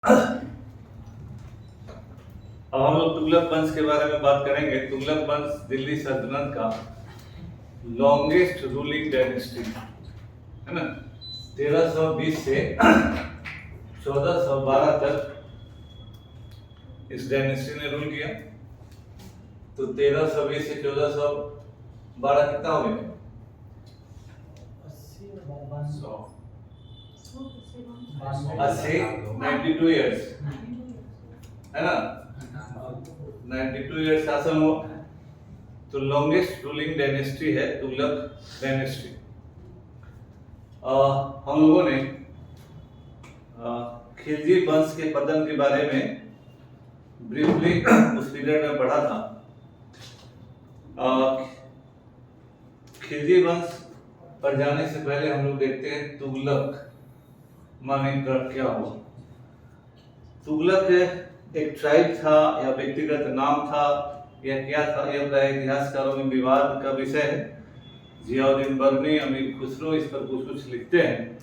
अब हम लोग तुगलक वंश के बारे में बात करेंगे। तुगलक वंश दिल्ली सल्तनत का लॉन्गेस्ट रूलिंग डायनेस्टी है ना। 1320 से 1412 तक इस डायनेस्टी ने रूल किया। तो 1320 से 1412 कितना हो गया? 80 92 ईयर्स है ना। 92 ईयर्स शासन हुआ। तो लॉन्गेस्ट रूलिंग डायनेस्टी है तुगलक डायनेस्टी। हम लोगों ने खिलजी वंश के पतन के बारे में ब्रीफली उस पीरियड में पढ़ा था। खिलजी वंश पर जाने से पहले हम लोग देखते हैं तुगलक माने क्या हुआ। तुगलक एक ट्राइब था या व्यक्तिगत नाम था या क्या था, यह इतिहासकारों में विवाद का विषय है। जियाउद्दीन बर्नी, अमीर खुसरो इस पर कुछ कुछ लिखते हैं।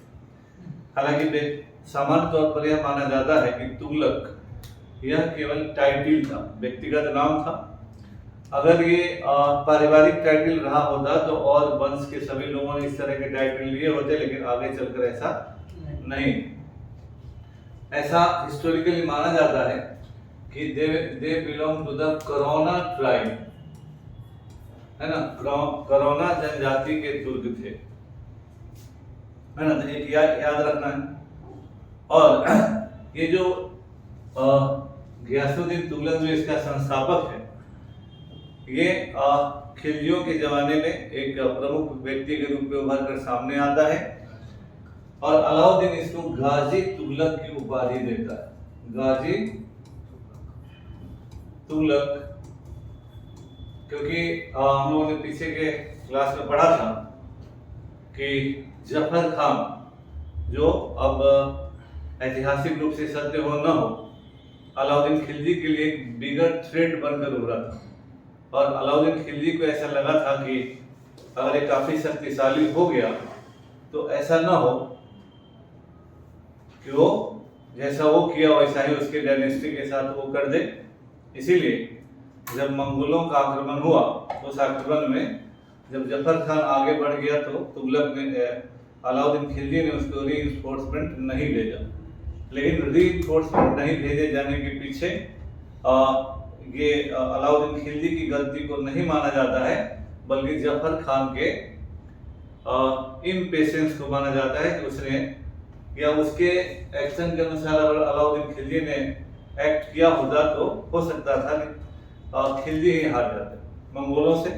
हालांकि सामान्य तौर पर यह माना जाता है कि तुगलक यह केवल टाइटल था, व्यक्तिगत नाम था। अगर ये पारिवारिक टाइटल रहा होता तो और वंश के सभी लोगों ने इस तरह के टाइटल लिए होते, लेकिन आगे चलकर ऐसा नहीं। ऐसा हिस्टोरिकली माना जाता है कि they belong to the Korona tribe है ना। करोना जनजाति के तुर्क थे है ना। तो एक याद रखना है। और ये जो गियासुद्दीन तुगलक जो इसका संस्थापक है, ये खिलजियों के जमाने में एक प्रमुख व्यक्ति के रूप में उभर कर सामने आता है। और अलाउद्दीन इसको गाजी तुगलक की उपाधि देता है। गाजी तुगलक, क्योंकि हम लोगों ने पीछे के क्लास में पढ़ा था कि जफर खान जो अब ऐतिहासिक रूप से सत्य हो न हो, अलाउद्दीन खिलजी के लिए एक बिगर थ्रेट बनकर उभरा था। और अलाउद्दीन खिलजी को ऐसा लगा था कि अगर ये काफी शक्तिशाली हो गया तो ऐसा न हो कि वो जैसा वो किया वैसा ही उसके डायनेस्टी के साथ वो कर दे। इसीलिए जब मंगोलों का आक्रमण हुआ, उस आक्रमण में जब जफर खान आगे बढ़ गया तो तुगलक ने अलाउद्दीन खिलजी ने उसको रीइंफोर्समेंट नहीं भेजा। लेकिन रीइंफोर्समेंट नहीं भेजे जाने के पीछे ये अलाउद्दीन खिलजी की गलती को नहीं माना जाता है, बल्कि जफर खान के इम्पेशेंस को माना जाता है कि उसने या उसके एक्शन के अनुसार अगर अलाउद्दीन खिलजी ने एक्ट किया होता तो हो सकता था कि खिलजी ही हार जाते मंगोलों से।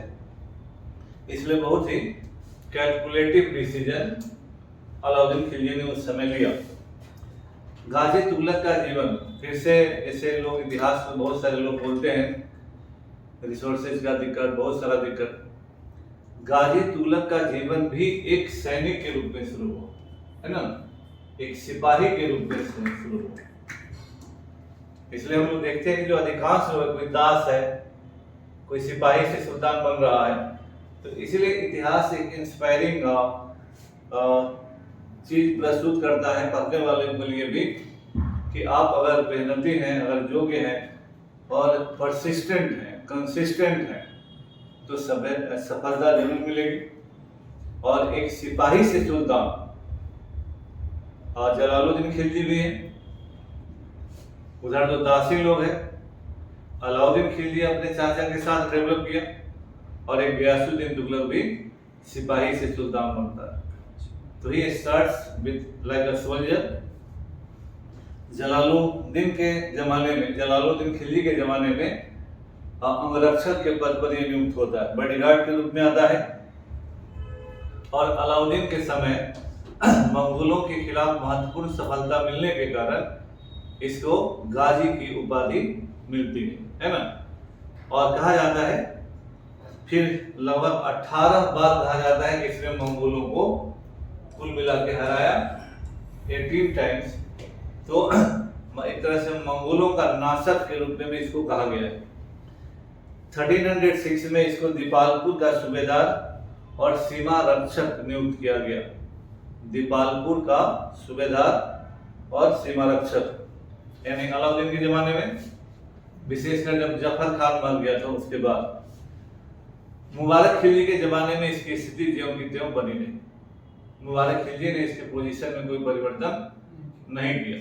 इसलिए बहुत ही कैलकुलेटिव डिसीजन अलाउद्दीन खिलजी ने उस समय लिया। गाजी तुगलक का जीवन, फिर से ऐसे लोग इतिहास में बहुत सारे लोग बोलते हैं रिसोर्सेज का दिक्कत, बहुत सारा दिक्कत। गाजी तुगलक का जीवन भी एक सैनिक के रूप में शुरू हुआ है ना, एक सिपाही के रूप में शुरू हुआ। इसलिए हम लोग देखते हैं कि जो अधिकांश लोग, कोई दास है, कोई सिपाही से सुल्तान बन रहा है। तो इसलिए इतिहास एक इंस्पायरिंग चीज प्रस्तुत करता है पढ़ने वाले के लिए भी कि आप अगर मेहनती हैं, अगर योग्य हैं और परसिस्टेंट हैं, कंसिस्टेंट हैं, तो सफलता जरूर मिलेगी। और एक सिपाही से सुल्तान, जलालुद्दीन खिलजी भी हैं, उधर तो दासी लोग हैं। अलाउद्दीन खिलजी अपने चाचा के साथ डेवलप किया, और एक गियासुद्दीन तुगलक भी सिपाही से सुल्तान बनता है। तो he starts with like a soldier. Jalaluddin के जमाने में, जलालुद्दीन खिलजी के जमाने में अंगरक्षक के पद पर यह नियुक्त होता है, बॉडीगार्ड के रूप में आता है। और अलाउद्दीन के समय मंगोलों के खिलाफ महत्वपूर्ण सफलता मिलने के कारण इसको गाजी की उपाधि मिलती है ना। और कहा जाता है, फिर लगभग 18 बार कहा जाता है कि इसने मंगोलों को कुल मिला के हराया 18 टाइम्स। तो एक तरह से मंगोलों का नाशक के रूप में भी इसको कहा गया है। 1306 में इसको दीपालपुर का सूबेदार और सीमा रक्षक नियुक्त किया गया। दीपालपुर का सूबेदार और सीमा रक्षक। यानी अलाउद्दीन के जमाने में, विशेषकर जब जफर खान मर गया था उसके बाद। मुबारक खिलजी के जमाने में इसकी स्थिति ज्यों की त्यों बनी रही। मुबारक खिलजी ने इसके पोजीशन में कोई परिवर्तन नहीं किया।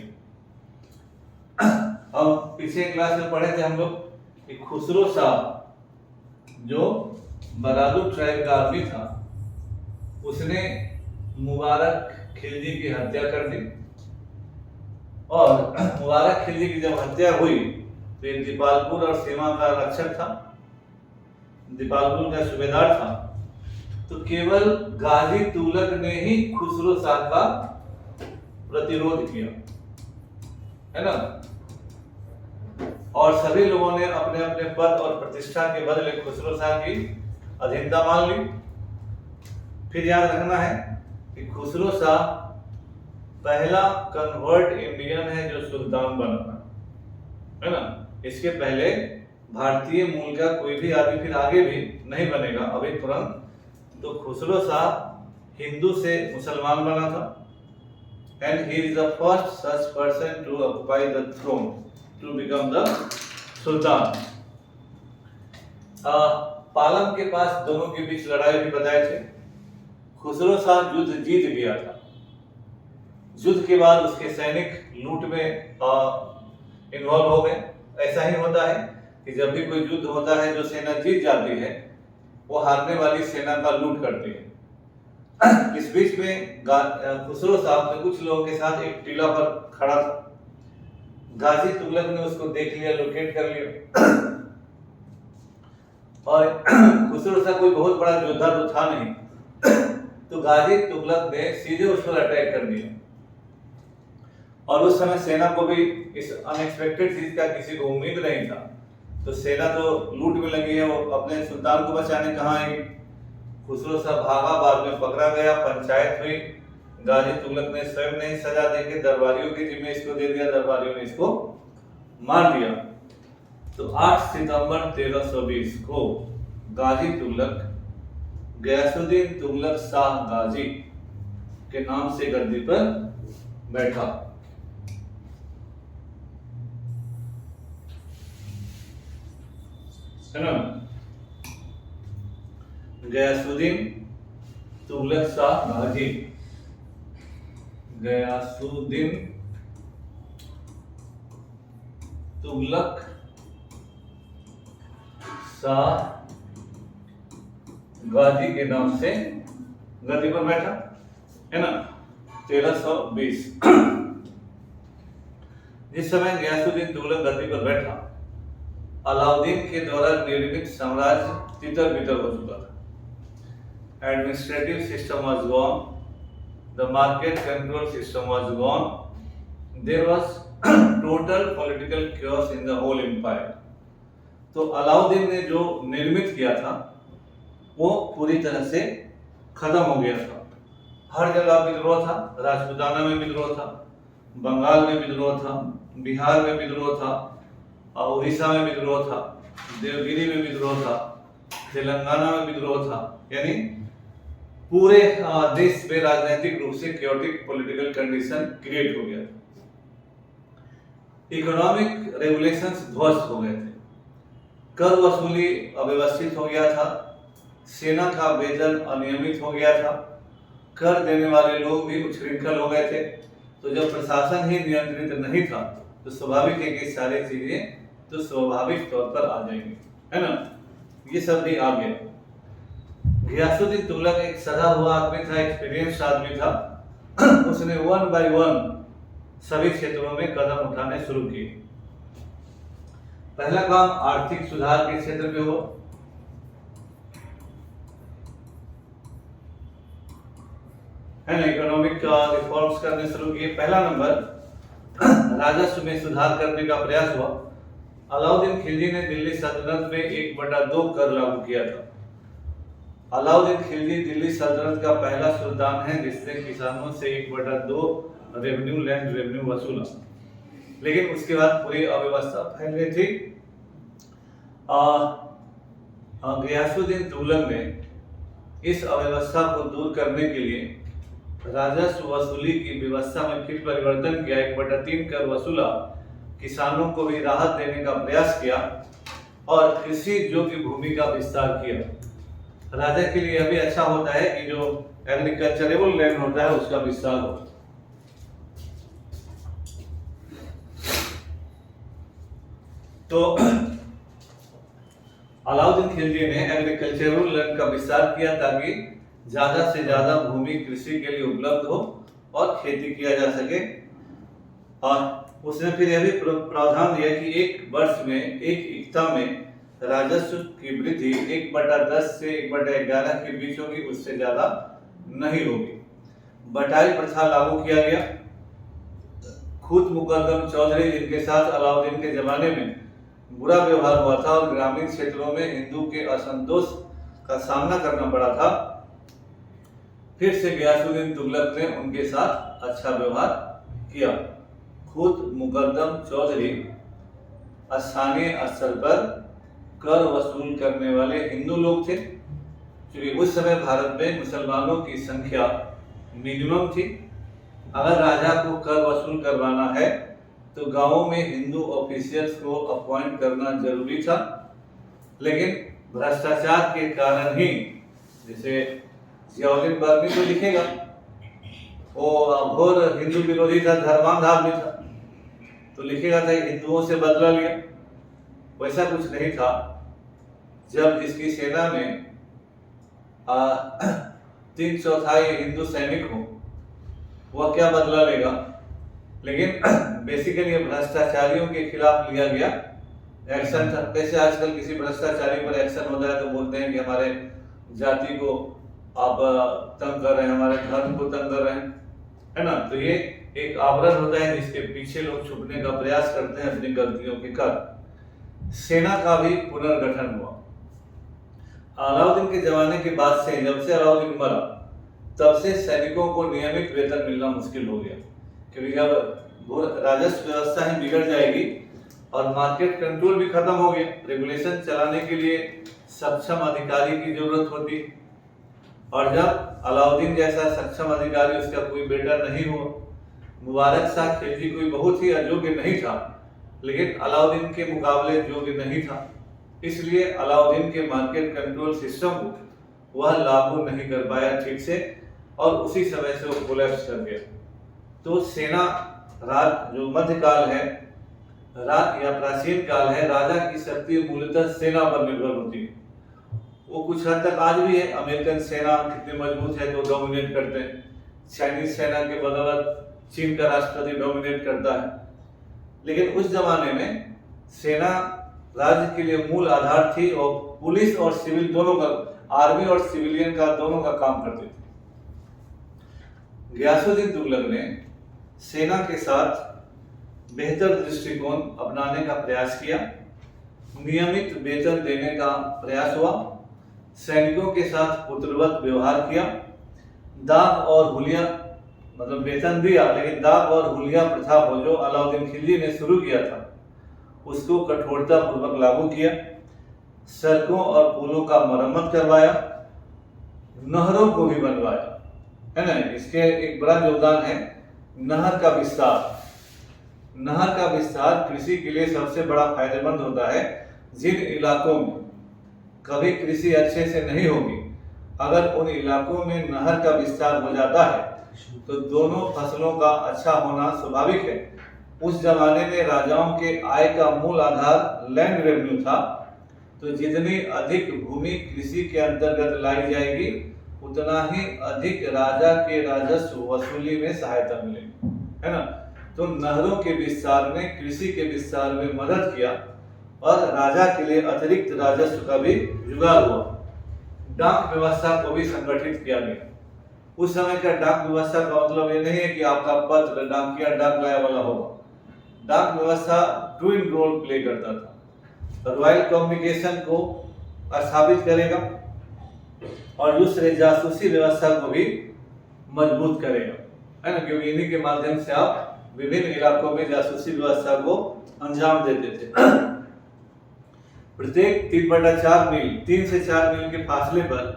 और पीछे क्लास में पढ़े थे हम लोग कि खुसरो शाह जो बरादुर ट्राइब का आदमी था, उसने मुबारक खिलजी की हत्या कर दी। और मुबारक खिलजी की जब हत्या हुई तो ये दीपालपुर और सीमा का रक्षक था, दीपालपुर का सूबेदार था। तो केवल गाजी तुगलक ने ही खुसरो शाह का प्रतिरोध किया, है ना। और सभी लोगों ने अपने अपने पद और प्रतिष्ठा के बदले खुसरो शाह की अधीनता मान ली। फिर याद रखना है कि खुसरो शाह पहला कन्वर्ट इंडियन है जो सुल्तान बना, है ना। इसके पहले भारतीय मूल का कोई भी आदमी फिर आगे भी नहीं बनेगा अभी तुरंत। तो खुसरो शाह हिंदू से मुसलमान बना था, and he is the first such person to occupy the throne to become the sultan. Palam के पास दोनों के बीच लड़ाई भी बताए थे। खुसरो शाह युद्ध जीत गया था। युद्ध के बाद उसके सैनिक लूट में इन्वॉल्व हो गए। ऐसा ही होता है कि जब भी कोई युद्ध होता है, जो सेना जीत जाती है वो हारने वाली सेना का लूट करती है। इस बीच में खुसरो शाह अपने कुछ लोगों के साथ एक टीला पर खड़ा था। गाजी तुगलक ने उसको देख लिया, लोकेट कर लिया। और खुसरो शाह कोई बहुत बड़ा योद्धा तो था नहीं, तो गाजी तुगलक ने सीधे उस पर अटैक कर दिया। और उस समय सेना को भी इस अनएक्सपेक्टेड चीज का किसी को उम्मीद नहीं था। तो सेना तो लूट में लगी है, वो अपने सुल्तान को बचाने कहाँ आई। खुसरो शाह भागा, बाद में पकड़ा गया, पंचायत हुई। गाजी तुगलक ने स्वयं ने सजा देके दरबारियों के जिम्मे इसको दे दिया, दरबारियों ने इसको मार दिया। तो 8 सितंबर 1320 को गाजी तुगलक गयासुद्दीन तुगलक शाह गाजी के नाम से गद्दी पर बैठा। है ना। गयासुद्दीन तुगलक शाह गाजी, गयासुद्दीन तुगलक शाह गाजी के नाम से गद्दी पर बैठा, है ना। 1320 जिस समय गयासुद्दीन तुगलक गद्दी पर बैठा, अलाउद्दीन के द्वारा निर्मित साम्राज्य तितर बितर हो चुका था। Administrative system was gone, the market control system was gone, there was total political chaos in the whole empire. तो अलाउद्दीन ने जो निर्मित किया था वो पूरी तरह से खत्म हो गया था। हर जगह विद्रोह था। राजपूताना में विद्रोह था, बंगाल में विद्रोह था, बिहार में विद्रोह था, उड़ीसा में विद्रोह था, देवगिरी में विद्रोह था, तेलंगाना में विद्रोह था। यानी पूरे देश में राजनीतिक रूप से chaotic पॉलिटिकल कंडीशन क्रिएट हो गया था। इकोनॉमिक रेगुलेशंस ध्वस्त हो गए थे, कर वसूली अव्यवस्थित हो गया था, सेना का वेतन अनियमित हो गया था, कर देने वाले लोग भी उच्छृंखल हो गए थे। तो जब प्रशासन ही नियंत्रित नहीं था तो स्वाभाविक है कि सारी चीजें तो स्वाभाविक तौर पर आ जाएंगी, है ना। ये सब भी आ गया। गयासुद्दीन तुगलक एक सदा हुआ आदमी था, एक्सपीरियंस्ड आदमी था। उसने 1 by 1 सभी क्षेत्रों में कदम उठाने शुरू किए। पहला काम आर्थिक सुधार के क्षेत्र में हुआ। है ना, इकोनॉमिक रिफॉर्म्स करने शुरू किए। पहला नंबर राजस्व में सुधार करने का प्रयास हुआ। अलाउद्दीन खिलजी ने दिल्ली सल्तनत में 1/2 कर लागू किया था। अलाउद्दीन खिलजी दिल्ली सल्तनत का पहला सुल्तान है जिसने किसानों से 1/2 रेवेन्यू लैंड रेवेन्यू वसूला। लेकिन उसके बाद पूरी अव्यवस्था फैल गई थी। गयासुद्दीन तुगलक ने इस अव्यवस्था को दूर करने के लिए राजस्व वसूली की व्यवस्था में फिर परिवर्तन किया। 1/3 कर वसूला किसानों को भी राहत देने का प्रयास किया और कृषि योग्य भूमि का विस्तार किया। राजा के लिए यह भी अच्छा होता है कि जो एग्रीकल्चरेबल लैंड होता है उसका विस्तार हो। तो अलाउद्दीन खिलजी ने एग्रीकल्चरल लैंड का विस्तार किया ताकि ज्यादा से ज्यादा भूमि कृषि के लिए उपलब्ध हो और खेती किया जा सके। और उसने फिर यह भी प्रावधान दिया कि एक वर्ष में एक इक्ता में राजस्व की वृद्धि 1/10 से 1/11 के बीच होगी, उससे ज्यादा नहीं होगी। बटाई प्रथा लागू किया गया। खुद मुकद्दम चौधरी जिनके साथ अलाउद्दीन के जमाने में बुरा व्यवहार हुआ था और ग्रामीण क्षेत्रों में हिंदू के असंतोष का सामना करना पड़ा था, फिर से गियासुद्दीन तुगलक ने उनके साथ अच्छा व्यवहार किया। खुद मुकद्दम चौधरी स्थानीय स्तर पर कर वसूल करने वाले हिंदू लोग थे, क्योंकि उस समय भारत में मुसलमानों की संख्या मिनिमम थी। अगर राजा को कर वसूल करवाना है तो गांवों में हिंदू ऑफिशियल्स को अपॉइंट करना जरूरी था, लेकिन भ्रष्टाचार के कारण ही, जैसे जियाउद्दीन बर्मी को लिखेगा, वो घोर हिंदू विरोधी था, धर्मांध आदमी था, तो लिखेगा था हिंदुओं से बदला लिया। वैसा कुछ नहीं था। जब जिसकी सेना में 3/4 हिंदू सैनिक हो, वह क्या बदला लेगा। लेकिन बेसिकली भ्रष्टाचारियों के खिलाफ लिया गया एक्शन था। कैसे आजकल किसी भ्रष्टाचारी पर एक्शन होता है तो बोलते हैं कि हमारे जाति को आप तंग कर रहे हैं, हमारे धर्म को तंग कर रहे हैं, है ना। तो ये एक आवरण होता है जिसके पीछे लोग छुपने का प्रयास करते हैं अपनी गलतियों के कारण। सेना का भी पुनर्गठन हुआ। अलाउद्दीन के जमाने के बाद से, जब से अलाउद्दीन मरा, तब से सैनिकों को नियमित वेतन मिलना मुश्किल हो गया, क्योंकि जब राजस्व व्यवस्था ही बिगड़ जाएगी और मार्केट कंट्रोल भी खत्म हो गया। रेगुलेशन चलाने के लिए सक्षम अधिकारी की जरूरत होती, और जब अलाउद्दीन जैसा सक्षम अधिकारी उसका कोई बेटा नहीं हुआ। मुबारक शाह खिलजी कोई बहुत ही अयोग्य नहीं था, लेकिन अलाउद्दीन के मुकाबले योग्य नहीं था, इसलिए अलाउद्दीन के मार्केट कंट्रोल सिस्टम को वह लागू नहीं कर पाया ठीक से, और उसी समय से वो कोलैप्स कर गया। तो सेना राज जो मध्यकाल है, राज या प्राचीन काल है, राजा की शक्ति मूलतः सेना पर निर्भर होती है। वो कुछ हद तक आज भी है। अमेरिकन सेना कितने मजबूत है तो डोमिनेट करते हैं, चाइनीज सेना के बदौलत चीन का राष्ट्रपति डोमिनेट करता है। लेकिन उस जमाने में सेना राज्य के लिए मूल आधार थी, और पुलिस और सिविल दोनों का, आर्मी और सिविलियन का दोनों का काम करती थी। गियासुद्दीन तुगलक ने सेना के साथ बेहतर दृष्टिकोण अपनाने का प्रयास किया। नियमित वेतन देने का प्रयास हुआ, सैनिकों के साथ पुत्रवत व्यवहार किया, दाग और हुलिया, मतलब वेतन दिया, लेकिन दाग और हुलिया प्रथा को जो अलाउद्दीन खिलजी ने शुरू किया था उसको कठोरता पूर्वक लागू किया। सड़कों और पुलों का मरम्मत करवाया, नहरों को भी बनवाया, है ना। इसके एक बड़ा योगदान है नहर का विस्तार। नहर का विस्तार कृषि के लिए सबसे बड़ा फायदेमंद होता है। जिन इलाकों में कभी कृषि अच्छे से नहीं होगी, अगर उन इलाकों में नहर का विस्तार हो जाता है तो दोनों फसलों का अच्छा होना स्वाभाविक है। उस जमाने में राजाओं के आय का मूल आधार लैंड रेवेन्यू था, तो जितनी अधिक भूमि कृषि के अंतर्गत लाई जाएगी उतना ही अधिक राजा के राजस्व वसूली में सहायता मिलेगी, है ना। तो नहरों के विस्तार ने कृषि के विस्तार में मदद किया और राजा के लिए अतिरिक्त राजस्व का भी जुगाड़ हुआ। डाक व्यवस्था को भी संगठित किया गया। उस समय का डाक व्यवस्था का मतलब ये नहीं है कि आपका पत्र डाकिया डाक लाया वाला होगा। डाक व्यवस्था ट्विन रोल प्ले करता था। रॉयल कम्युनिकेशन को स्थापित करेगा और दूसरे जासूसी व्यवस्था को भी मजबूत करेगा, है ना, क्योंकि इन्हीं के माध्यम से आप विभिन्न इलाकों में जासूसी व्यवस्था को अंजाम देते थे। प्रत्येक 3/4 मील 3 से 4 मील के फासले पर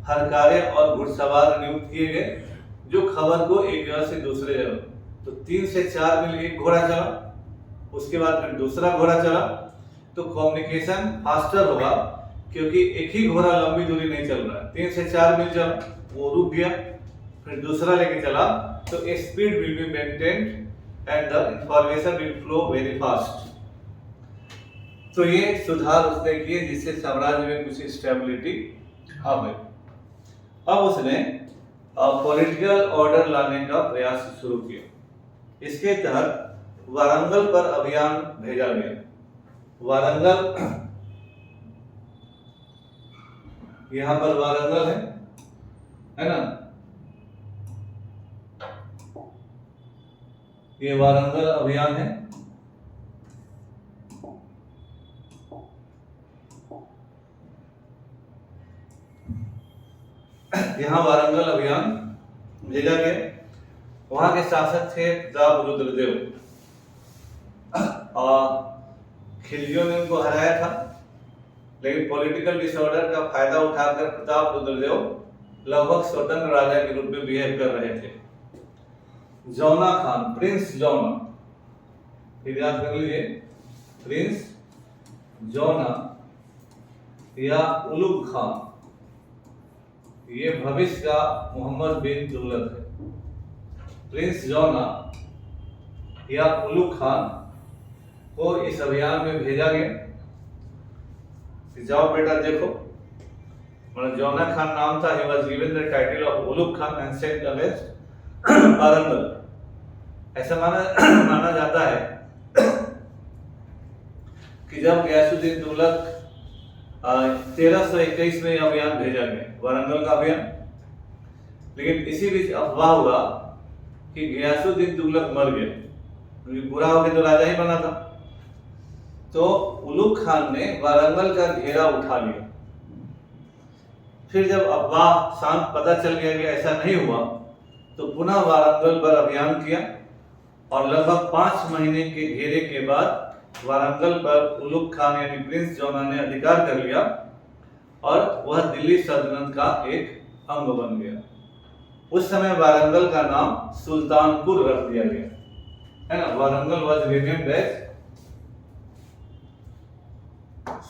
हरकारे और घुड़सवार नियुक्त किए गए, जो खबर को एक जगह से दूसरे जगह, तो 3 से 4 मील एक घोड़ा चला उसके बाद फिर दूसरा घोड़ा चला, तो कम्युनिकेशन फास्टर होगा, क्योंकि एक ही घोड़ा लंबी दूरी नहीं चल रहा है, 3 से 4 मील चला, वो रुक गया, फिर दूसरा लेके चला, तो speed will be maintained and the information will flow very fast. तो ये सुधार उसने किए जिससे साम्राज्य में कुछ स्टेबिलिटी आ गई। अब उसने पॉलिटिकल ऑर्डर लाने का प्रयास शुरू किया। इसके तहत वारंगल पर अभियान भेजा गया। वारंगल, यहां पर वारंगल है ना, ये वारंगल अभियान है। यहाँ वारंगल अभियान भेजा गया। वहां के शासक थे प्रताप रुद्रदेव, और खिलजियों ने उनको हराया था, लेकिन पॉलिटिकल डिसऑर्डर का फायदा उठाकर प्रताप रुद्रदेव लगभग स्वतंत्र राजा के रूप में बिहेव कर रहे थे। जौना खान, प्रिंस जौना, याद कर लीजिए, प्रिंस जौना या उलुग खान, ये भविष्य का मोहम्मद बिन तुगलक है। प्रिंस जौना या उलुग खान को इस अभियान में भेजा गया कि जाओ बेटा देखो, मतलब जौना खान नाम था, he was given the title of Ulugh Khan and sent against Warangal. ऐसा माना जाता है कि जब गयासुद्दीन तुगलक 1321 में अभियान भेजा गया, वारंगल का अभियान, लेकिन इसी बीच अफवाह हुआ कि गयासुद्दीन तुगलक मर गया, क्योंकि बुरा होकर तो राजा ही बना था। तो उलुग खान ने वारंगल का घेरा उठा लिया। फिर जब अफवाह शांत पता चल गया कि ऐसा नहीं हुआ, तो पुनः वारंगल पर अभियान किया, और लगभग 5 महीने के घेरे के बाद वारंगल पर उलुग खान यानी प्रिंस जौना ने अधिकार कर लिया, और वह दिल्ली सल्तनत का एक अंग बन गया। उस समय वारंगल का नाम सुल्तानपुर रख दिया गया, है ना। Warangal was renamed as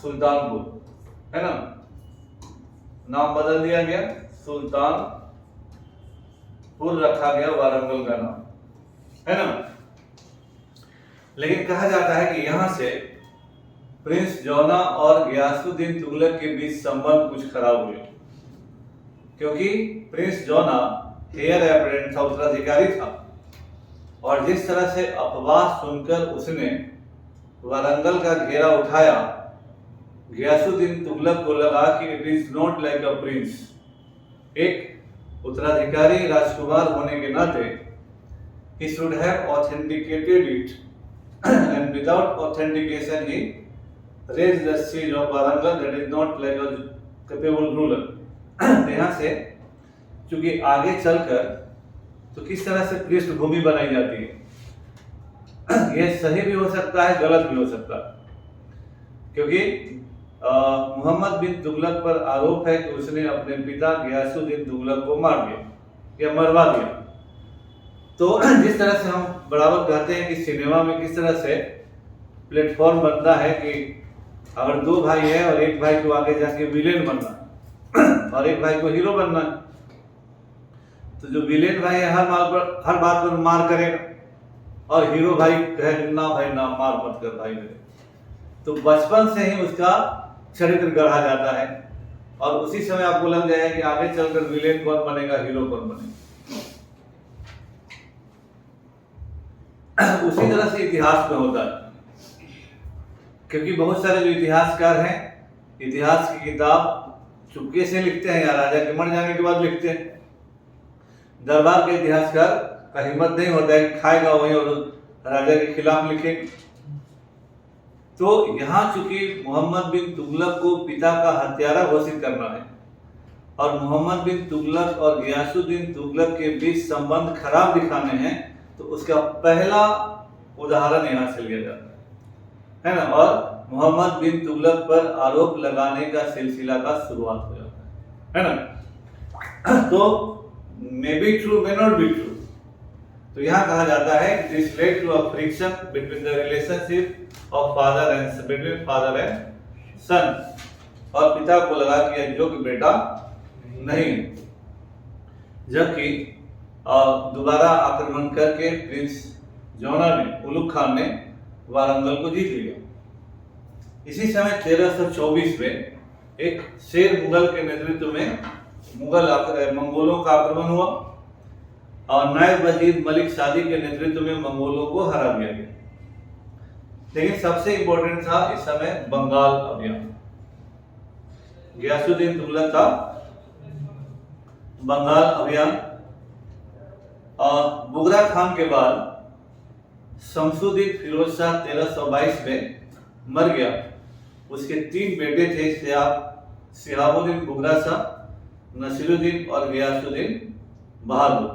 Sultanpur, है ना, नाम बदल दिया गया, सुल्तानपुर रखा गया वारंगल का नाम, है ना। लेकिन कहा जाता है कि यहां से प्रिंस जौना और गयासुद्दीन तुगलक के बीच संबंध कुछ खराब हुए, क्योंकि प्रिंस जौना हेयर अपरेंट था, उत्तराधिकारी था, और जिस तरह से अफवाह सुनकर उसने वारंगल का घेरा उठाया, गयासुद्दीन तुगलक को लगा कि it is not like a prince. एक उत्तराधिकारी राजकुमार होने के नाते he should have authenticated it and without authentication he raised the siege of Warangal, that is not like a capable ruler। यहाँ से चूंकि आगे चलकर तो किस तरह से पृष्ठभूमि बनाई जाती है, यह सही भी हो सकता है, गलत भी हो सकता है, क्योंकि मोहम्मद बिन तुगलक पर आरोप है कि उसने अपने पिता गयासुद्दीन तुगलक को मार दिया या मरवा दिया। तो जिस तरह से हम बराबर कहते हैं कि सिनेमा में किस तरह से प्लेटफॉर्म बनता है कि अगर 2 भाई है और एक भाई को आगे जाके विलेन बनना और एक भाई को हीरो बनना, तो जो विलेन भाई है हर बात पर मार करेगा, और हीरो भाई कहे ना भाई ना मार मत कर भाई मेरे। तो बचपन से ही उसका चरित्र गढ़ा जाता है, और उसी समय आपको लग जाएगा कि आगे चलकर विलेन कौन बनेगा, हीरो कौन बनेगा। उसी तरह से इतिहास में होता है, क्योंकि बहुत सारे जो इतिहासकार हैं, इतिहास की किताब चुपके से लिखते हैं या राजा के मर जाने के बाद लिखते हैं। दरबार के इतिहासकार का हिम्मत नहीं होता है कि खाएगा वही और राजा के खिलाफ लिखे। तो यहाँ चूंकि मोहम्मद बिन तुगलक को पिता का हत्यारा घोषित करना है, और मोहम्मद बिन तुगलक और गयासुद्दीन तुगलक के बीच संबंध खराब दिखाने हैं, तो उसका पहला उदाहरण यहाँ से लिया जाता है ना, और मोहम्मद बिन तुगलक पर आरोप लगाने का सिलसिला का शुरुआत हो जाता है ना। तो may be true, may not be true, तो यहाँ कहा जाता है this led to a friction between the relationship of father and between father and son, और पिता को लगा कि यह योग्य बेटा नहीं है, जबकि दोबारा आक्रमण करके प्रिंस जौना ने उलुग खान ने वारंगल को जीत लिया। इसी समय 1324 में एक शेर मुगल के नेतृत्व में मंगोलों का आक्रमण हुआ और नायब वजीर मलिक सादी के नेतृत्व में मंगोलों को हरा दिया गया। लेकिन सबसे इंपॉर्टेंट था इस समय बंगाल अभियान। गियासुद्दीन तुगलक का बंगाल अभियान, और बुगरा खान के बाद शमसुद्दीन फिरोज शाह 1322 में मर गया। उसके 3 बेटे थे, शिहाबुद्दीन बुगरा शाह, नसीरुद्दीन और गियासुद्दीन बहादुर।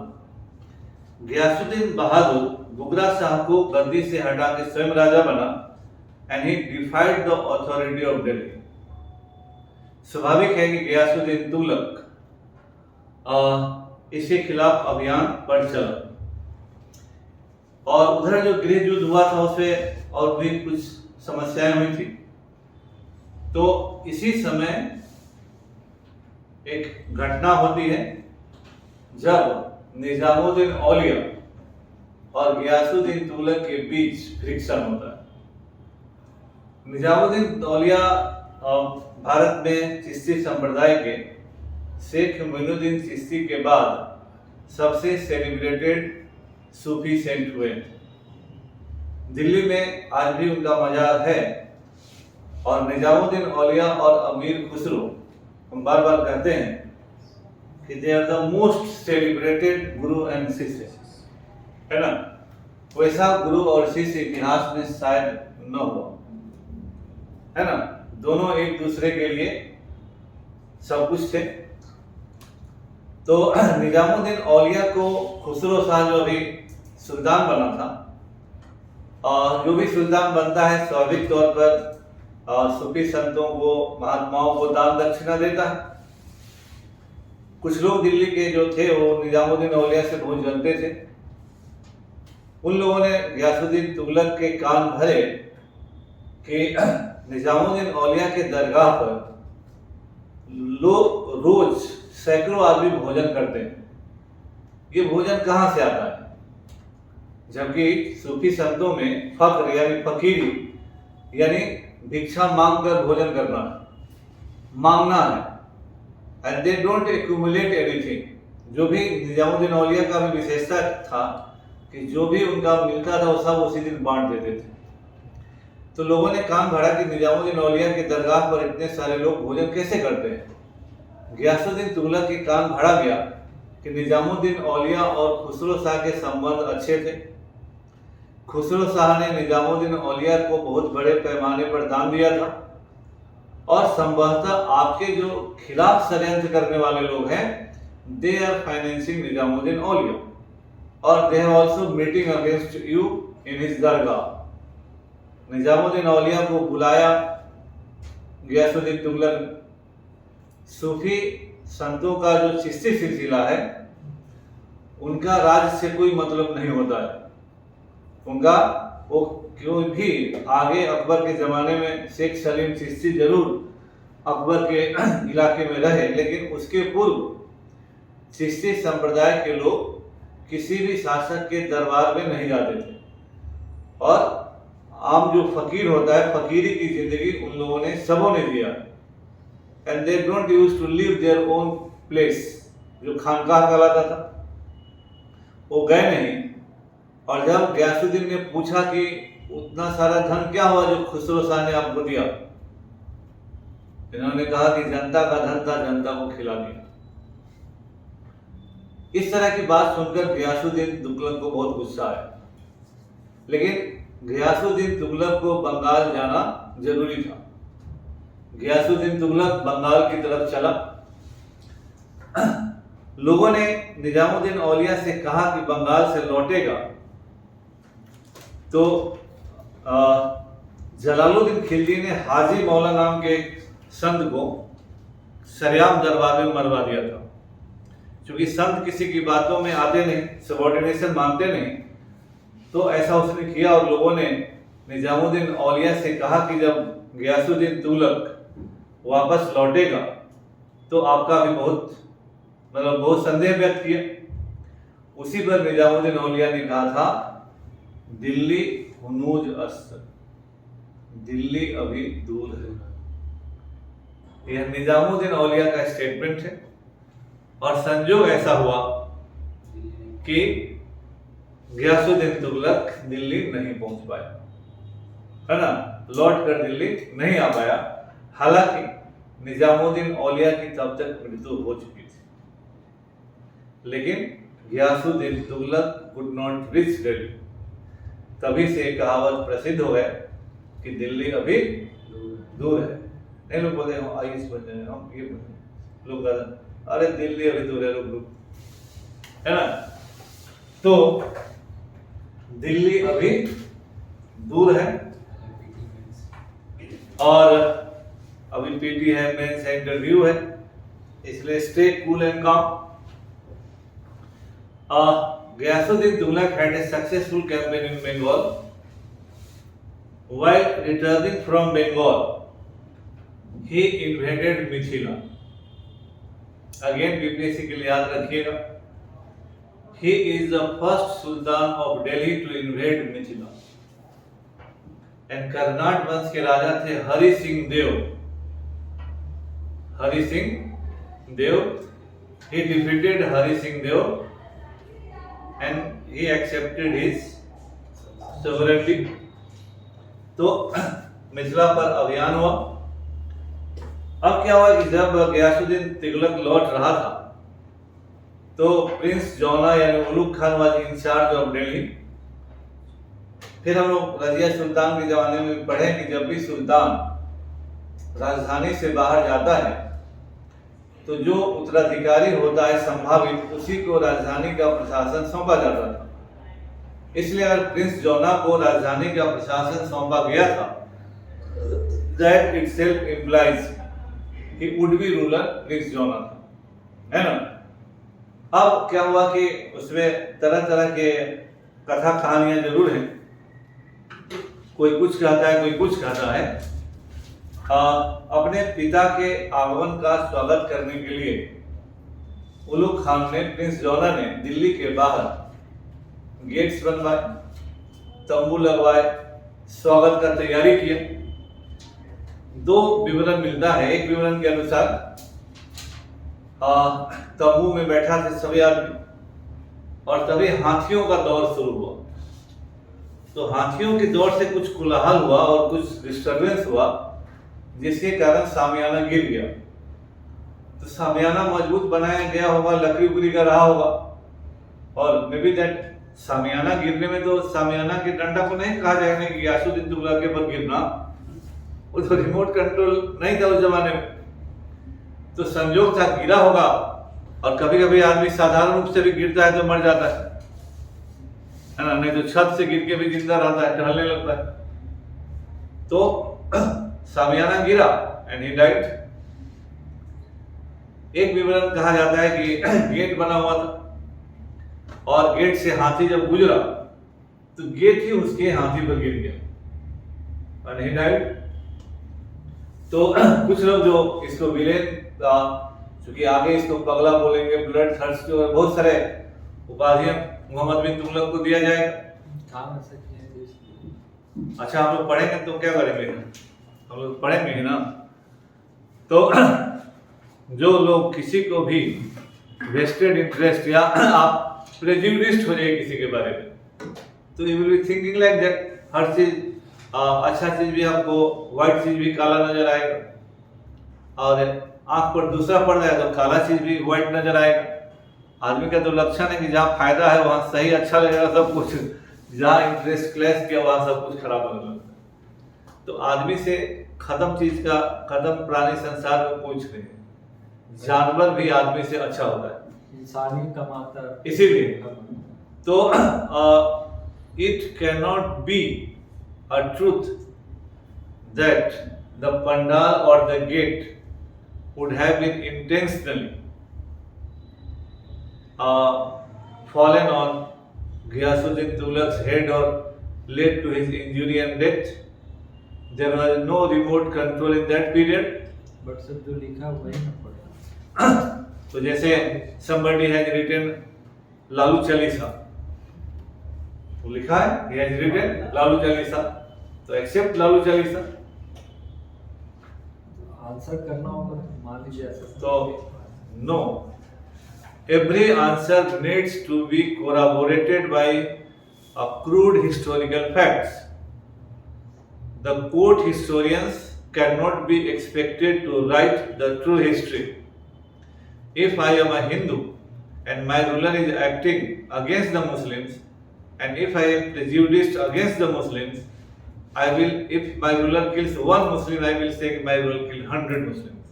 गियासुद्दीन बहादुर बुगरा शाह को गद्दी से हटा के स्वयं राजा बना and he डिफाइड the authority of Delhi. स्वाभाविक है कि गियासुद्दीन तुगलक इसके खिलाफ अभियान बढ़ चला, और उधर जो गृह युद्ध हुआ था उसमें और भी कुछ समस्याएं हुई थी। तो इसी समय एक घटना होती है जब निजामुद्दीन औलिया और गियासुद्दीन तुगलक के बीच फ्रिक्शन होता है। निजामुद्दीन औलिया भारत में चिश्ती संप्रदाय के शेख मोइनुद्दीन चिश्ती के बाद सबसे सेलिब्रेटेड सूफी सेंट हुए। दिल्ली में आज भी उनका मजार है, और निजामुद्दीन औलिया और अमीर खुसरो, हम बार बार कहते हैं कि they are the most celebrated guru and shishya, है ना। वैसा गुरु और शिष्य इतिहास में शायद न हुआ, है ना। दोनों एक दूसरे के लिए सब कुछ थे। तो निजामुद्दीन औलिया को खुसरो शाह जो अभी सुल्तान बना था, और जो भी सुल्तान बनता है स्वाभाविक तौर पर सूफी संतों को, महात्माओं को दान दक्षिणा देता है। कुछ लोग दिल्ली के जो थे वो निजामुद्दीन औलिया से बहुत जलते थे। उन लोगों ने गियासुद्दीन तुगलक के कान भरे कि निजामुद्दीन औलिया के दरगाह पर लोग रोज सैकड़ों आदमी भोजन करते हैं। ये भोजन कहाँ से आता है? जबकि सूफी संतों में फक्र यानी फकीरी यानी भिक्षा मांग कर भोजन करना है, मांगना है, and they don't accumulate anything. जो भी निजामुद्दीन औलिया का भी विशेषता था कि जो भी उनका मिलता था वो सब उसी दिन बांट देते थे। तो लोगों ने कान भरा कि निजामुद्दीन औलिया के दरगाह पर इतने सारे लोग भोजन कैसे करते हैं। गियासुद्दीन तुगलक के कान भरा गया कि निजामुद्दीन औलिया और खुसरो शाह के संबंध अच्छे थे। खुसरो शाह ने निजामुद्दीन औलिया को बहुत बड़े पैमाने पर दान दिया था, और संभवतः आपके जो खिलाफ षड्यंत्र करने वाले लोग हैं they are financing Nizamuddin Auliya, और they have also meeting against you in his dargah. Nizamuddin Auliya को बुलाया गियासुद्दीन तुगलक। सूफी संतों का जो चिश्ती सिलसिला है उनका राज्य से कोई मतलब नहीं होता है। उनका वो क्यों भी आगे अकबर के ज़माने में शेख सलीम चिश्ती जरूर अकबर के इलाके में रहे, लेकिन उसके पूर्व चिश्ती संप्रदाय के लोग किसी भी शासक के दरबार में नहीं जाते थे, और आम जो फकीर होता है फकीरी की जिंदगी उन लोगों ने सबों ने दिया, and they don't use to live their own place, जो खानकाह कहलाता था, वो गए नहीं। और जब गियासुद्दीन ने पूछा कि उतना सारा धन क्या हुआ जो खुसरो शाह ने आपको दिया, इन्होंने कहा कि जनता का धन था, जनता को खिला दिया। इस तरह की बात सुनकर गियासुद्दीन तुगलक को बहुत गुस्सा आया, लेकिन गियासुद्दीन तुगलक को बंगाल जाना जरूरी था। गियासुद्दीन तुगलक बंगाल की तरफ चला। लोगों ने निजामुद्दीन औलिया से कहा कि बंगाल से लौटेगा तो जलालुद्दीन खिलजी ने हाजी मौला नाम के संत को सरेआम दरबार में मरवा दिया था। क्योंकि संत किसी की बातों में आते नहीं, सबऑर्डिनेशन मानते नहीं, तो ऐसा उसने किया और लोगों ने निजामुद्दीन औलिया से कहा कि जब गयासुद्दीन तुगलक वापस लौटेगा तो आपका भी बहुत संदेह व्यक्त किया। उसी पर निजामुद्दीन औलिया ने कहा था, दिल्ली हुनूज अस्त, दिल्ली अभी दूर है। यह निजामुद्दीन औलिया का स्टेटमेंट है। और संजोग ऐसा हुआ कि गयासुद्दीन तुगलक दिल्ली नहीं पहुंच पाया, है ना, लौट कर दिल्ली नहीं आ पाया। हालांकि निजामुद्दीन औलिया की तब तक मृत्यु हो चुकी थी, लेकिन Ghiyasuddin Tughlaq could not reach Delhi. तभी से एक कहावत प्रसिद्ध हो गया कि दिल्ली अभी दूर है। नहीं लोग बोलते हम आइए बन जाए, हम ये लोग कहते अरे दिल्ली अभी दूर है, रुक, है ना। तो दिल्ली अभी दूर है और अभी पीटी है, मेंस है, इंटरव्यू है, इसलिए स्टे कूल एंड काम। Gayasuddin Tughlaq had a successful campaign in Bengal. While returning from Bengal, he invaded Mithila. Again, BPSC के लिए याद रखिएगा, he is the first Sultan of Delhi to invade Mithila. And Karnat वंश के राजा थे हरि सिंह देव। हरि सिंह देव, he defeated Hari Singh Dev and he accepted his sovereignty. तो मिथिला पर अभियान हुआ। अब क्या हुआ कि जब गयासुद्दीन तुगलक लौट रहा था तो प्रिंस जौना यानी Ulugh Khan was incharge of Delhi. फिर हम लोग रजिया सुल्तान के जमाने में पढ़े कि जब भी सुल्तान राजधानी से बाहर जाता है तो जो उत्तराधिकारी होता है संभावित, उसी को राजधानी का प्रशासन सौंपा जाता था। इसलिए अगर प्रिंस जौना को राजधानी का प्रशासन सौंपा गया था, that itself implies he would be ruler Prince जौना था, है ना। अब क्या हुआ कि उसमें तरह तरह के कथा कहानियां जरूर हैं, कोई कुछ कहता है, कोई कुछ कहता है। अपने पिता के आगमन का स्वागत करने के लिए उलुग खान ने, प्रिंस जौना ने दिल्ली के बाहर गेट्स बनवाए, तंबू लगवाए, स्वागत का तैयारी किया। दो विवरण मिलता है। एक विवरण के अनुसार तंबू में बैठा थे सभी आदमी और तभी हाथियों का दौर शुरू हुआ। तो हाथियों के दौर से कुछ कोलाहल हुआ और कुछ डिस्टरबेंस हुआ, जिसके कारण सामियाना गिर गया। तो सामियाना मजबूत बनाया गया होगा, लकड़ी उकड़ी का रहा होगा, और मे बी दैट सामियाना गिरने में तो सामियाना के डंडा को नहीं कहा जाएगा कि गयासुद्दीन तुगलक के पर गिरना, वो तो रिमोट कंट्रोल नहीं था उस जमाने में। तो संजोग था गिरा होगा, और कभी कभी आदमी साधारण रूप से भी गिरता है तो मर जाता है ना, नहीं तो छत से गिर के भी जिंदा रहता है, टहलने लगता है। तो सामियाना गिरा एंड ही डाइड। एक विवरण कहा जाता है कि गेट बना हुआ था और गेट से हाथी जब गुजरा तो गेट ही उसके हाथी पर गिर गया एंड ही डाइड। तो कुछ लोग जो इसको विलेन, क्योंकि आगे इसको पगला बोलेंगे, ब्लड थर्स्ट, और बहुत सारे उपाधियां मोहम्मद बिन तुगलक को दिया जाएगा। अच्छा, हम लोग पढ़ेंगे तो क्या करेंगे, हम लोग पढ़ेंगे ही ना। तो जो लोग किसी को भी वेस्टेड इंटरेस्ट या आप प्रेजुडिस्ड हो जाए किसी के बारे में, तो you will be thinking like that हर चीज अच्छा चीज भी आपको व्हाइट चीज भी काला नजर आएगा, और आंख पर दूसरा पड़ जाए तो काला चीज भी व्हाइट नजर आएगा। आदमी का तो लक्षण है कि जहाँ फायदा है वहां सही अच्छा लगेगा सब कुछ, जहाँ इंटरेस्ट क्लैश किया वहां सब कुछ खराब लगेगा। तो आदमी से खत्म चीज का, खत्म प्राणी संसार में कुछ नहीं, जानवर भी आदमी से अच्छा होता है, इंसान ही कमाता है। इसीलिए तो it can not be a truth that the pandal और the gate would have been intentionally fallen on Ghiyasuddin Tughlaq's head or led to his injury and death. There was no remote control in that period. But सब जो लिखा वही ना पढ़ा। तो जैसे somebody has written Lalu Chalisa, वो लिखा है he has written Lalu Chalisa, तो एक्सेप्ट लालू चालीसा। आंसर करना होगा मान लीजिए ऐसा तो no, every answer needs to be corroborated by crude historical facts. The court historians cannot be expected to write the true history. If I am a Hindu and my ruler is acting against the Muslims, and if I am prejudiced against the Muslims, I will, if my ruler kills one Muslim, I will say my ruler killed 100 Muslims.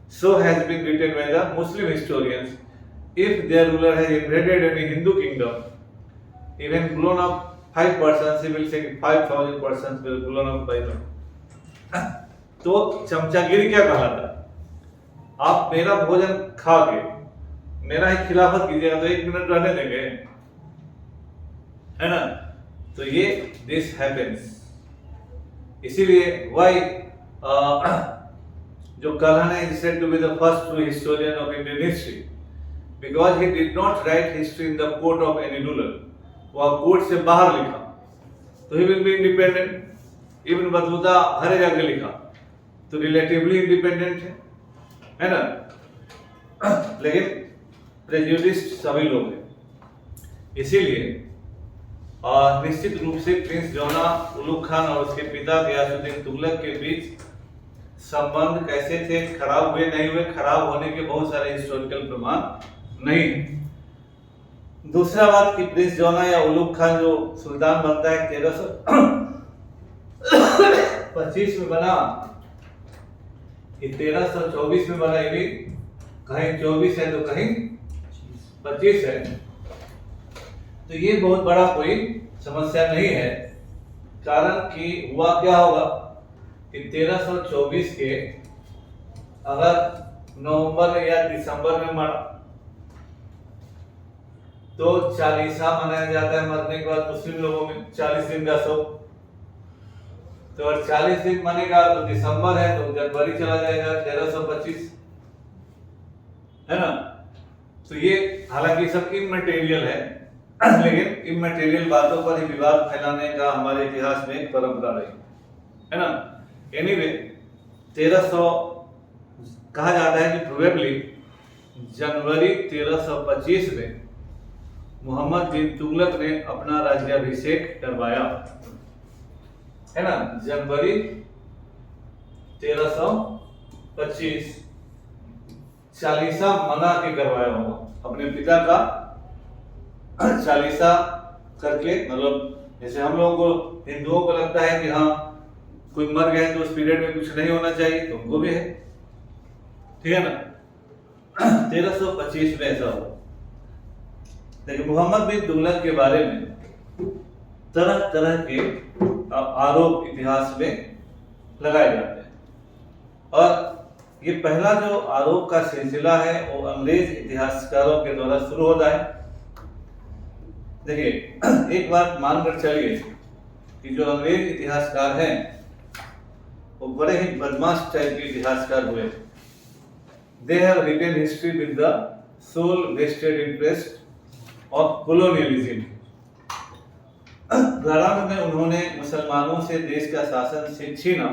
So has been written by the Muslim historians. If their ruler has invaded any Hindu kingdom, even blown up 5 persons, he will say 5,000 persons will blown up by them. तो चमचागिरी क्या कहलाता है? आप मेरा भोजन खा के मेरा ही खिलाफत कीजिएगा तो 1 मिनट रहने देंगे, है ना? तो ये दिस हैपेंस। इसीलिए वाई जो कल्हन है said to be the first true historian of Indian history because he did not write history in the court of any ruler. वह कोर्ट से बाहर लिखा तो he will be independent. Ibn Battuta हर जगह लिखा तो रिलेटिवली इंडिपेंडेंट है ना? लेकिन प्रेजुडिस्ड सभी लोग हैं। इसीलिए निश्चित रूप से प्रिंस जौना उलुग खान और उसके पिता गियासुद्दीन तुगलक के बीच संबंध कैसे थे, खराब हुए नहीं हुए, खराब होने के बहुत सारे हिस्टोरिकल प्रमाण नहीं। दूसरा बात कि प्रिंस जौना या उलुग खान जो सुल्तान बनता है 1325 में बना, कि 1324 में बना, ये भी कहीं 24 है तो कहीं 25 है, तो ये बहुत बड़ा कोई समस्या नहीं है। कारण कि हुआ क्या होगा कि 1324 के अगर नवंबर या दिसंबर में मरा तो चालीसा मनाया जाता है मरने के बाद मुस्लिम लोगों में 40 दिन का शोक। तो अगर 40 दिन मनेगा तो दिसंबर है तो जनवरी चला जाएगा 1325, है ना? तो ये हालांकि सब इमैटेरियल है, लेकिन इमैटेरियल बातों पर ही विवाद फैलाने का हमारे इतिहास में एक परंपरा रही, है ना? एनीवे 1300 कहा जाता है कि प्रोबेबली जनवरी 1325 में मोहम्मद बिन तुगलक ने अपना राज्याभिषेक करवाया, है ना? जनवरी 1325 चालीसा मना के करवाया होगा, अपने पिता का चालीसा करके। मतलब जैसे हम लोगों को हिंदुओं को लगता है कि हाँ कोई मर गए तो उस पीरियड में कुछ नहीं होना चाहिए, तो उनको भी है, ठीक है ना? 1325 में ऐसा हुआ। लेकिन मोहम्मद बिन तुगलक के बारे में तरह तरह के आरोप इतिहास में लगाए जाते हैं, और ये पहला जो आरोप का सिलसिला है वो अंग्रेज इतिहासकारों के द्वारा शुरू होता है। देखिए, एक बात मानकर चलिए कि जो अंग्रेज इतिहासकार हैं वो बड़े ही बदमाश टाइप के इतिहासकार हुए। They have written history with the sole vested interest of colonialism. प्रारंभ में उन्होंने मुसलमानों से देश का शासन छीना,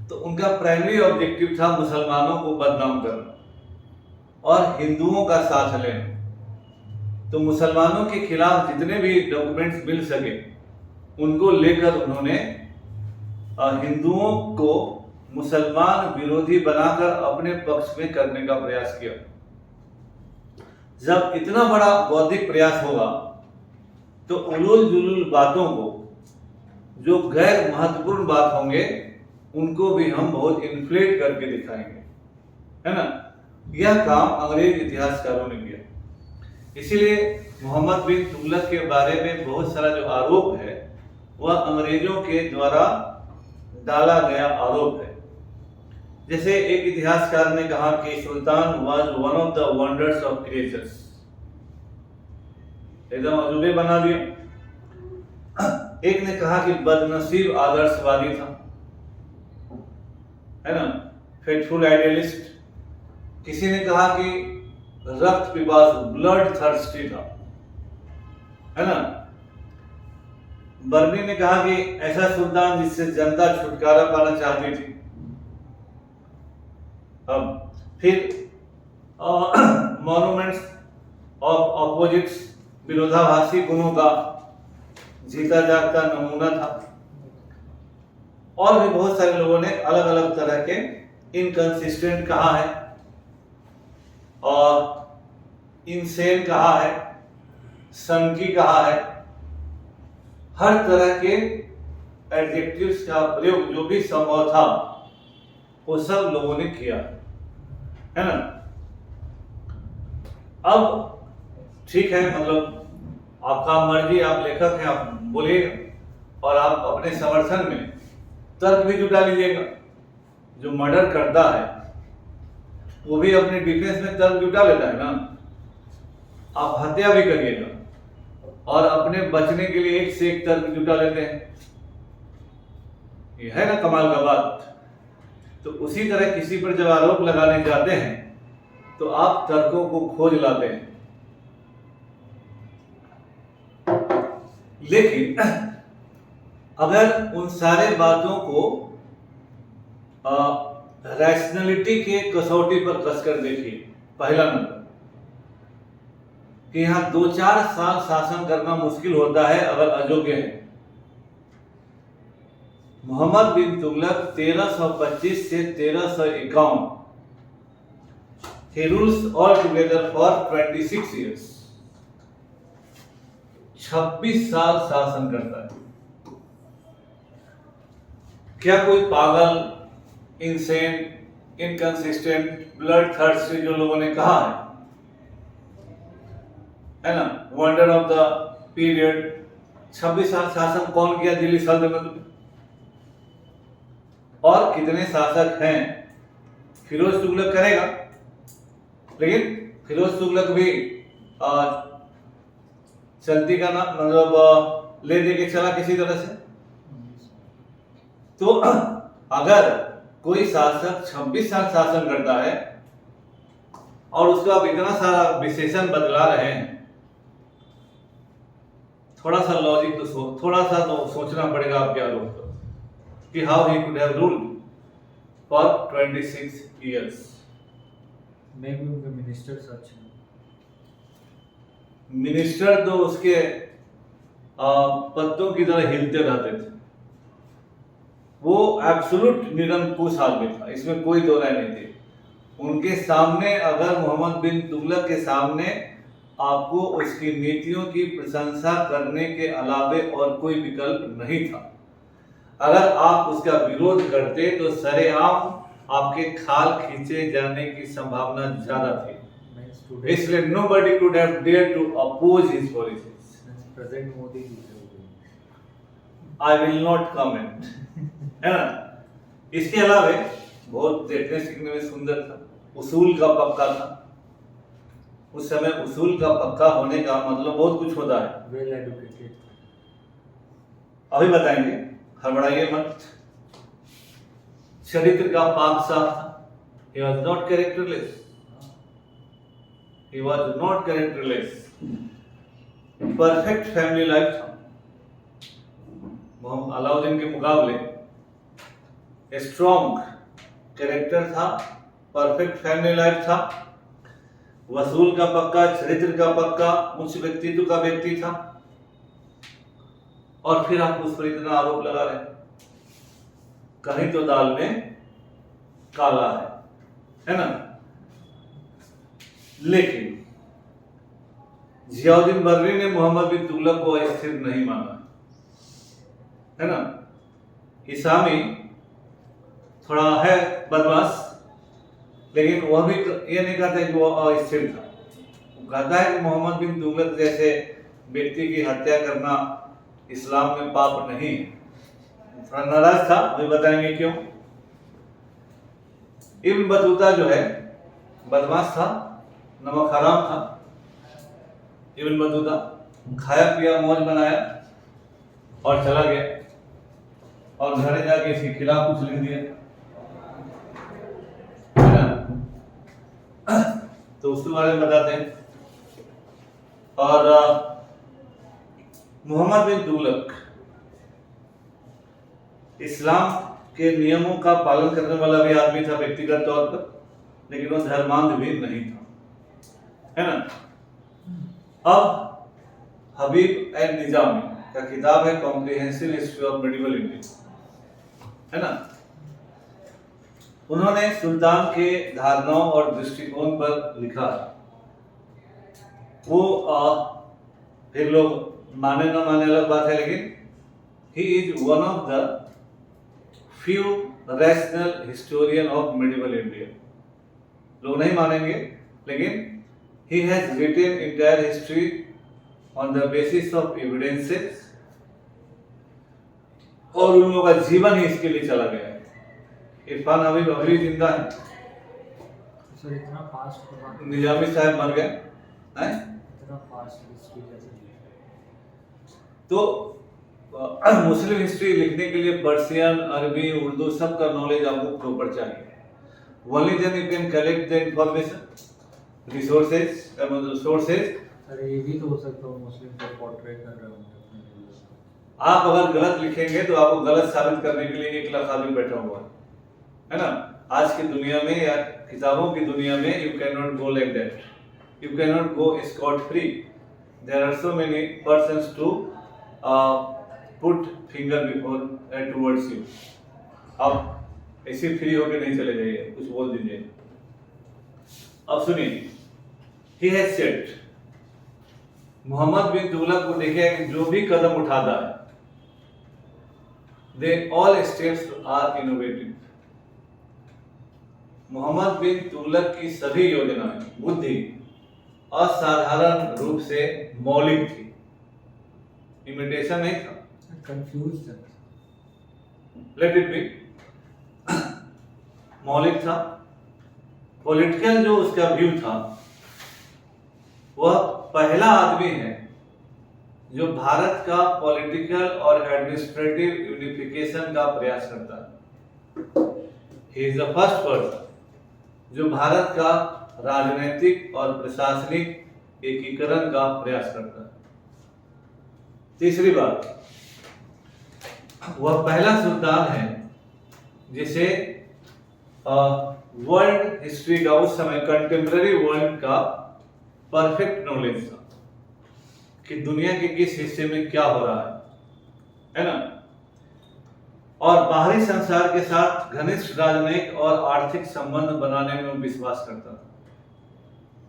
तो उनका प्राइमरी ऑब्जेक्टिव था मुसलमानों को बदनाम करना और हिंदुओं का साथ लेना। तो मुसलमानों के खिलाफ जितने भी डॉक्यूमेंट्स मिल सके उनको लेकर उन्होंने हिंदुओं को मुसलमान विरोधी बनाकर अपने पक्ष में करने का प्रयास किया। जब इतना बड़ा बौद्धिक प्रयास होगा तो उलूल जुलूल बातों को, जो गैर महत्वपूर्ण बात होंगे, उनको भी हम बहुत इन्फ्लेट करके दिखाएंगे, है ना? यह काम अंग्रेज इतिहासकारों ने किया। इसीलिए मोहम्मद बिन तुगलक के बारे में बहुत सारा जो आरोप है वह अंग्रेजों के द्वारा डाला गया आरोप है। जैसे एक इतिहासकार ने कहा कि sultan was one of the wonders of creatures, एकदम अजूबे बना दिया। एक ने कहा कि बदनसीब आदर्शवादी था, है ना, फेथफुल आइडियलिस्ट। किसी ने कहा कि रक्त पिपासु, ब्लड थर्स्टी था, है ना। बर्नी ने कहा कि ऐसा सुल्तान जिससे जनता छुटकारा पाना चाहती थी। अब फिर मॉन्यूमेंट्स ऑफ ऑपोजिट्स, विरोधाभासी गुणों का जीता जागता नमूना था। और भी बहुत सारे लोगों ने अलग अलग तरह के इनकंसिस्टेंट कहा है और इनसेन कहा है, सनकी कहा है। हर तरह के एडजेक्टिव्स का प्रयोग जो भी संभव था वो सब लोगों ने किया, है ना। अब ठीक है, मतलब आपका मर्जी, आप लेखक हैं, आप बोलिएगा और आप अपने समर्थन में तर्क भी जुटा लीजिएगा। जो मर्डर करता है वो भी अपने डिफेंस में तर्क जुटा लेता है ना। आप हत्या भी करिएगा और अपने बचने के लिए एक से एक तर्क जुटा लेते हैं। ये है ना कमाल का बात। तो उसी तरह किसी पर जब आरोप लगाने जाते हैं तो आप तर्कों को खोज लाते हैं। लेकिन अगर उन सारे बातों को रैशनैलिटी के कसौटी पर कसकर देखिए, पहला नंबर कि यहां 2-4 साल शासन करना मुश्किल होता है अगर अयोग्य है। मोहम्मद बिन तुगलक 1325 से 1351, he rules all together for 26 years, 26 साल शासन करता है। क्या कोई पागल, इनसेन, इनकंसिस्टेंट, ब्लड थर्स्टी जो लोगों ने कहा है ना, वंडर ऑफ द पीरियड, 26 साल शासन कौन किया दिल्ली सल्तनत में? और कितने शासक हैं? फिरोज तुगलक करेगा, लेकिन फिरोज तुगलक भी चलती का ना, मतलब ले दे के चला किसी तरह से। तो अगर कोई शासक 26 साल शासन करता है और उसका आप इतना सारा विशेषण बदला रहे हैं, थोड़ा सा लॉजिक तो थोड़ा सा तो सोचना पड़ेगा आपके आरोप कि how he could have ruled for 26 years. मे भी उनके मिनिस्टर्स अच्छे हैं। मिनिस्टर तो उसके पत्तों की तरह हिलते रहते थे। वो एब्सोल्यूट निरंकुश आदमी था, इसमें कोई दो राय नहीं थी। उनके सामने अगर मोहम्मद बिन तुगलक के सामने आपको उसकी नीतियों की प्रशंसा करने के अलावे और कोई विकल्प नहीं था। अगर आप उसका विरोध करते तो सरेआम आपके खाल खींचे जाने की संभावना ज्यादा थी। इसलिए nobody could have dared to oppose his policies. President Modi ji I will not comment. है ना। इसके अलावे बहुत देखने सीखने में सुंदर था, उसूल का पक्का था। उस समय उसूल का पक्का होने का मतलब बहुत कुछ होता है। Well educated. अभी बताएंगे, हड़बड़ाइए मत। चरित्र का पाक साफ था। He was not characterless. He was not characterless. Perfect family life था। मोहम्मद अलाउद्दीन के मुकाबले स्ट्रॉन्ग कैरेक्टर था, परफेक्ट फैमिली लाइफ था, वसूल का पक्का, चरित्र का पक्का, उच्च व्यक्तित्व का व्यक्ति था। और फिर आप उस पर इतना आरोप लगा रहे हैं, कहीं तो दाल में काला है ना। लेकिन जियाउद्दीन बर्री ने मोहम्मद बिन तुगलक को अस्थिर नहीं माना, है ना। इसामी थोड़ा है बदमाश, लेकिन वह भी ये नहीं कहता कि वो अस्थिर था। वो कहता है कि मोहम्मद बिन तुगलक जैसे व्यक्ति की हत्या करना इस्लाम में पाप नहीं है। थोड़ा नाराज था, अभी बताएंगे क्यों। इब्न बतूता जो है बदमाश था, नमक हराम था। इब्न बतूता खाया पिया मौज बनाया और चला गया, और घर जाके इसके खिलाफ कुछ लिख दिया, है ना। तो उसके बारे में बताते हैं। और मोहम्मद बिन तुगलक इस्लाम के नियमों का पालन करने वाला भी आदमी था व्यक्तिगत तौर पर, लेकिन वो धर्मांध भी नहीं था, है ना। अब हबीब एंड निजामी का किताब है comprehensive history of medieval India, है ना। उन्होंने सुल्तान के धारणाओं और दृष्टिकोण पर लिखा। वो फिर लोग माने ना माने अलग बात है, लेकिन he is one of the few rational historian of medieval India. लोग नहीं मानेंगे, लेकिन he has written entire history on the basis of evidences, और उन लोगों का जीवन ही इसके लिए चला गया है। इरफान हबीब अभी भी जिंदा है। सर इतना फास्ट निजामी साहब मर गए हैं। इतना फास्ट हिस्ट्री कैसे? तो मुस्लिम हिस्ट्री लिखने के लिए पर्शियन, अरबी, उर्दू सब का नॉलेज आपको प्रॉपर चाहिए। Only then you can collect the information, resources, sources। Sir ये भी तो हो सकता है मुस्लिम को पोर्ट्रेट कर रहे होंगे अपने लिए। आप अगर गलत लिखेंगे तो आपको गलत साबित करने के लिए 1 लाख आदमी बैठा हुआ है ना। आज की दुनिया में या किताबों की दुनिया में you can not go like that, you can not go scot free. There are so many persons to put finger before towards you. आप ऐसे फ्री होके नहीं चले जाइए, कुछ बोल दीजिए। अब सुनिए, he has said, Mohammad bin Tughlaq को देखिए कि जो भी कदम उठाता है, they all steps are innovative. Mohammad bin Tughlaq की सभी योजनाएं, बुद्धि असाधारण रूप से मौलिक थी, इमिटेशन नहीं था। कंफ्यूज है। लेट इट बी, मौलिक था। पॉलिटिकल जो उसका व्यू था, वह पहला आदमी है जो भारत का पॉलिटिकल और एडमिनिस्ट्रेटिव यूनिफिकेशन का प्रयास करता है। ही इज द फर्स्ट पर्सन जो भारत का राजनीतिक और प्रशासनिक एकीकरण का प्रयास करता है। तीसरी बात, वह पहला सुल्तान है जिसे वर्ल्ड हिस्ट्री का, उस समय कंटेम्पररी वर्ल्ड का परफेक्ट नॉलेज था कि दुनिया के किस हिस्से में क्या हो रहा है ना। और बाहरी संसार के साथ घनिष्ठ राजनयिक और आर्थिक संबंध बनाने में वो विश्वास करता था,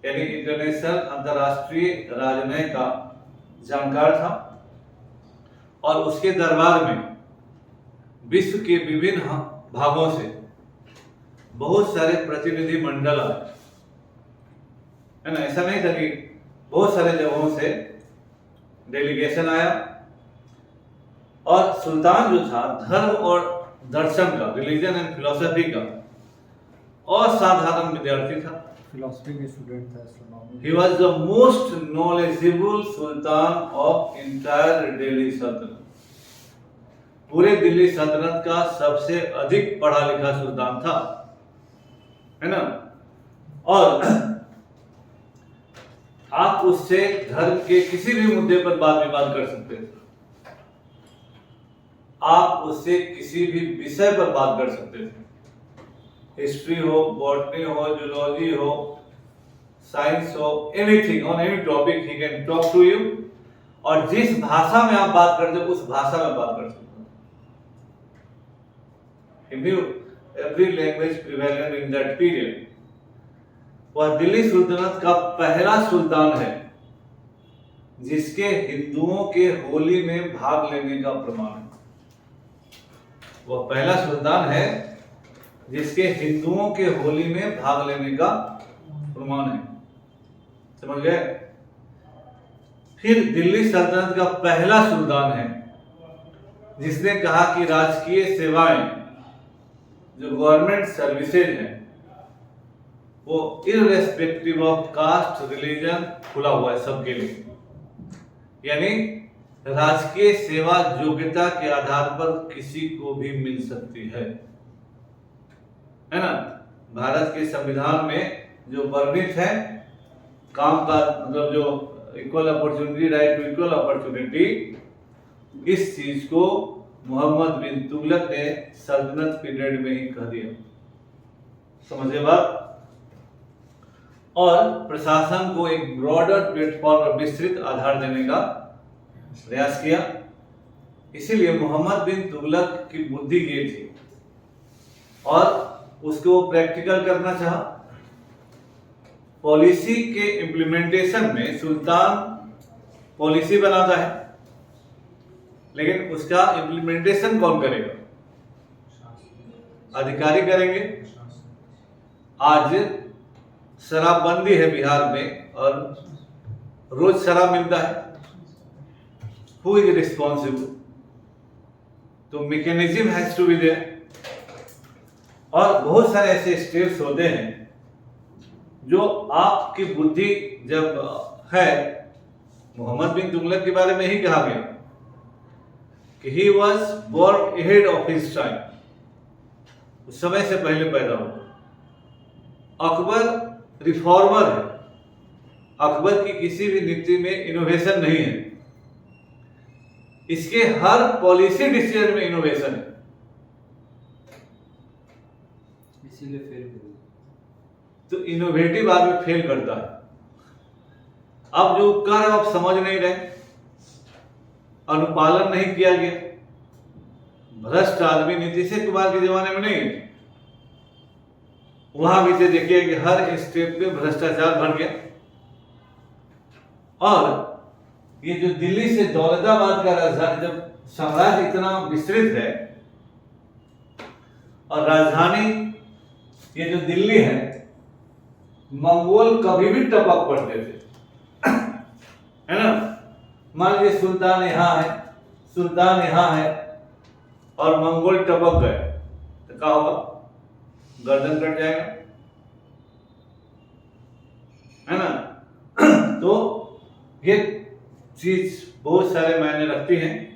यानी इंटरनेशनल, अंतरराष्ट्रीय राजनय का जानकार था। और उसके दरबार में विश्व के विभिन्न भागों से बहुत सारे प्रतिनिधि मंडल आए, है ना। ऐसा नहीं था कि बहुत सारे जगहों से डेलीगेशन आया। और सुल्तान जो था, धर्म और दर्शन का, रिलीजन एंड फिलोसफी का असाधारण विद्यार्थी था। फिलोसफी के स्टूडेंट था, astronomy. He was the most knowledgeable sultan of entire Delhi सल्तनत। पूरे दिल्ली सल्तनत का सबसे अधिक पढ़ा लिखा सुल्तान था, है ना। और आप उससे धर्म के किसी भी मुद्दे पर वाद विवाद कर सकते थे, आप उससे किसी भी विषय पर बात कर सकते थे। हिस्ट्री हो, बॉटनी हो, जूलॉजी हो, साइंस हो, anything on any topic he can talk to you. और जिस भाषा में आप बात करते हो उस भाषा में बात कर सकते हो। He knew every language prevalent in that period। वह दिल्ली सुल्तनत का पहला सुल्तान है जिसके हिंदुओं के होली में भाग लेने का प्रमाण है। वह पहला सुल्तान है जिसके हिंदुओं के होली में भाग लेने का प्रमाण है, समझ गए। फिर दिल्ली सल्तनत का पहला सुल्तान है जिसने कहा कि राजकीय सेवाएं, जो गवर्नमेंट सर्विसेज हैं, वो इररेस्पेक्टिव ऑफ कास्ट रिलीजन खुला हुआ है सबके लिए, यानी राजकीय सेवा योग्यता के आधार पर किसी को भी मिल सकती है ना। भारत के संविधान में जो वर्णित है काम का मतलब जो equal opportunity, right to equal opportunity, इस चीज को मोहम्मद बिन तुगलक ने सल्तनत पीरियड में ही कह दिया। समझे बात? और प्रशासन को एक ब्रॉडर प्लेटफॉर्म और विस्तृत आधार देने का प्रयास किया। इसीलिए मोहम्मद बिन तुगलक की बुद्धि ये थी और उसको प्रैक्टिकल करना चाहा। पॉलिसी के इम्प्लीमेंटेशन में सुल्तान पॉलिसी बनाता है, लेकिन उसका इम्प्लीमेंटेशन कौन करेगा? अधिकारी करेंगे। आज शराबबंदी है बिहार में और रोज शराब मिलता है। Who is responsible? तो mechanism has to be there. और बहुत सारे ऐसे स्टेप्स होते हैं जो आपकी बुद्धि जब है, मोहम्मद बिन तुगलक के बारे में ही कहा गया कि he was born ahead of his time, उस समय से पहले पैदा हुआ। अकबर रिफॉर्मर है, अकबर की किसी भी नीति में इनोवेशन नहीं है, इसके हर पॉलिसी डिसीजन में इनोवेशन है, इसीलिए फेल हुई। तो इनोवेटिव आदमी फेल करता है। अब जो कर आप समझ नहीं रहे, अनुपालन नहीं किया गया, भ्रष्ट आदमी नीतीश कुमार के जमाने में नहीं है, वहां भी से देखिए कि हर स्टेप पे भ्रष्टाचार बढ़ गया। और ये जो दिल्ली से दौलताबाद का राजधानी, जब साम्राज्य इतना विस्तृत है और राजधानी ये जो दिल्ली है, मंगोल कभी भी टपक पड़ते थे, है ना। मान लीजिए सुल्तान यहाँ है, सुल्तान यहाँ है और मंगोल टपक गए तो क्या होगा? गर्दन कट जाएगा, है ना। तो ये चीज बहुत सारे मायने रखती हैं।